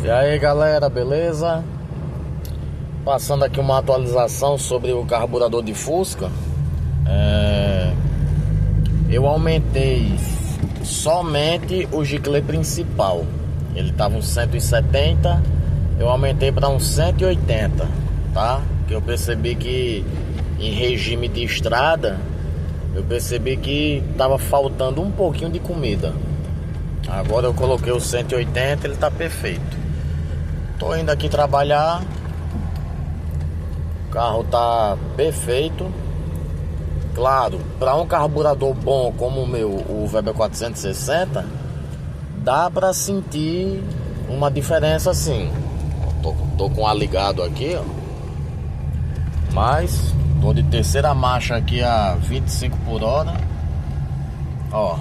E aí galera, beleza? Passando aqui uma atualização sobre o carburador de Fusca. Eu aumentei somente o giclê principal. Ele estava uns 170, eu aumentei para uns 180, tá? Que eu percebi que em regime de estrada, eu percebi que estava faltando um pouquinho de comida. Agora eu coloquei o 180, ele tá perfeito. Tô indo aqui trabalhar. O carro tá perfeito. Claro, para um carburador bom como o meu, o Weber 460, dá para sentir uma diferença assim. Tô com o ar ligado aqui, ó. Mas tô de terceira marcha aqui a 25 por hora. Ó,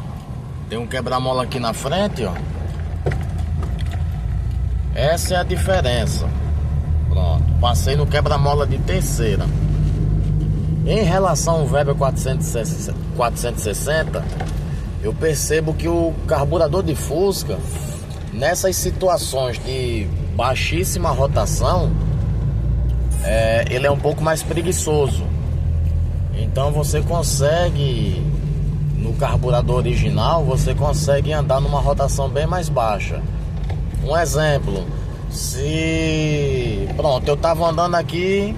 tem um quebra-mola aqui na frente, ó. Essa é a diferença. Pronto, passei no quebra-mola de terceira. Em relação ao Weber 460, eu percebo que o carburador de Fusca, nessas situações de baixíssima rotação, ele é um pouco mais preguiçoso. Então você consegue, no carburador original, você consegue andar numa rotação bem mais baixa. Um exemplo, pronto, eu tava andando aqui,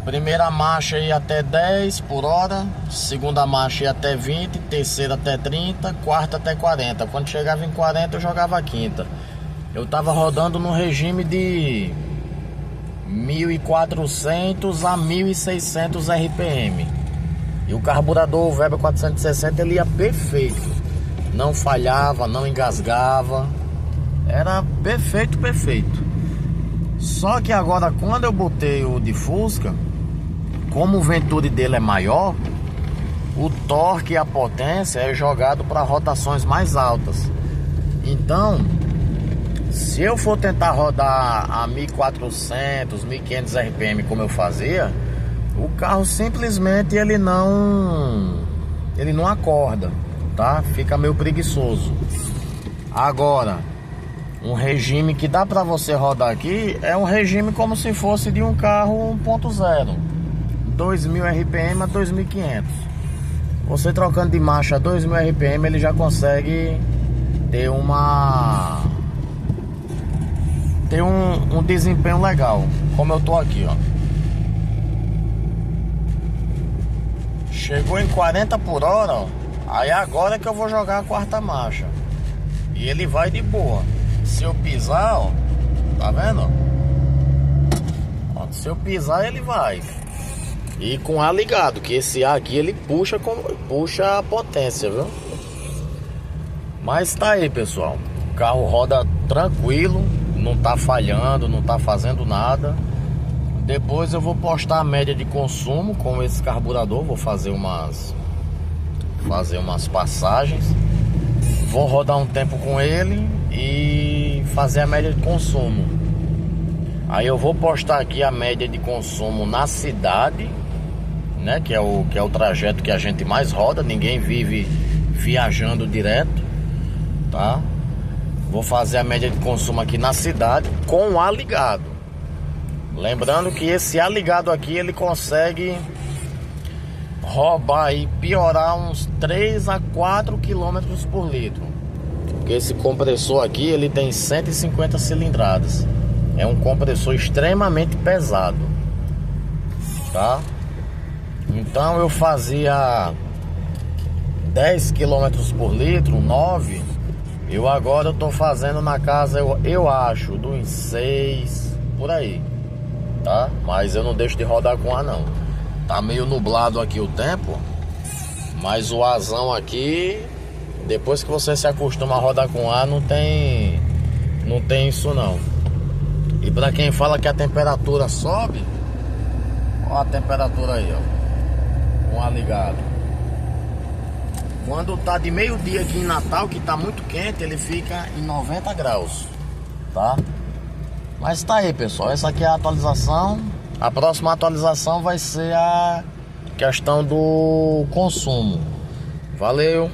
primeira marcha ia até 10 por hora, segunda marcha ia até 20, terceira até 30, quarta até 40. Quando chegava em 40 eu jogava a quinta. Eu tava rodando no regime de 1400 a 1600 RPM. E o carburador Weber 460 ele ia perfeito. Não falhava, não engasgava. Era perfeito. Só que agora quando eu botei o de Fusca, como o Venturi dele é maior, o torque e a potência é jogado para rotações mais altas. Então, se eu for tentar rodar a 1400, 1500 RPM como eu fazia, o carro simplesmente ele não acorda, tá? Fica meio preguiçoso. Agora, um regime que dá para você rodar aqui é um regime como se fosse de um carro 1.0, 2000 RPM a 2500. Você trocando de marcha a 2000 RPM, ele já consegue ter um desempenho legal, como eu tô aqui, ó. Chegou em 40 por hora, ó. Aí agora é que eu vou jogar a quarta marcha. E ele vai de boa. Se eu pisar, ó, tá vendo? Ó, se eu pisar, ele vai. E com ar ligado, que esse ar aqui ele puxa a potência, viu? Mas tá aí, pessoal. O carro roda tranquilo, não tá falhando, não tá fazendo nada. Depois eu vou postar a média de consumo com esse carburador. Vou fazer umas passagens. Vou rodar um tempo com ele e fazer a média de consumo. Aí eu vou postar aqui a média de consumo na cidade, né? Que é o trajeto que a gente mais roda. Ninguém vive viajando direto, tá? Vou fazer a média de consumo aqui na cidade com o ar ligado. Lembrando que esse ar ligado aqui ele consegue roubar e piorar uns 3 a 4 km por litro. Porque esse compressor aqui ele tem 150 cilindradas. É um compressor extremamente pesado, tá? Então eu fazia 10 km por litro, 9. Agora eu tô fazendo na casa, eu acho, dos 6 por aí, tá? Mas eu não deixo de rodar com ar não. Tá meio nublado aqui o tempo, mas o arzão aqui, depois que você se acostuma a rodar com ar, não tem isso não. E pra quem fala que a temperatura sobe, ó a temperatura aí, ó, com ar ligado. Quando tá de meio-dia aqui em Natal, que tá muito quente, ele fica em 90 graus, tá? Mas tá aí, pessoal, essa aqui é a atualização. A próxima atualização vai ser a questão do consumo. Valeu!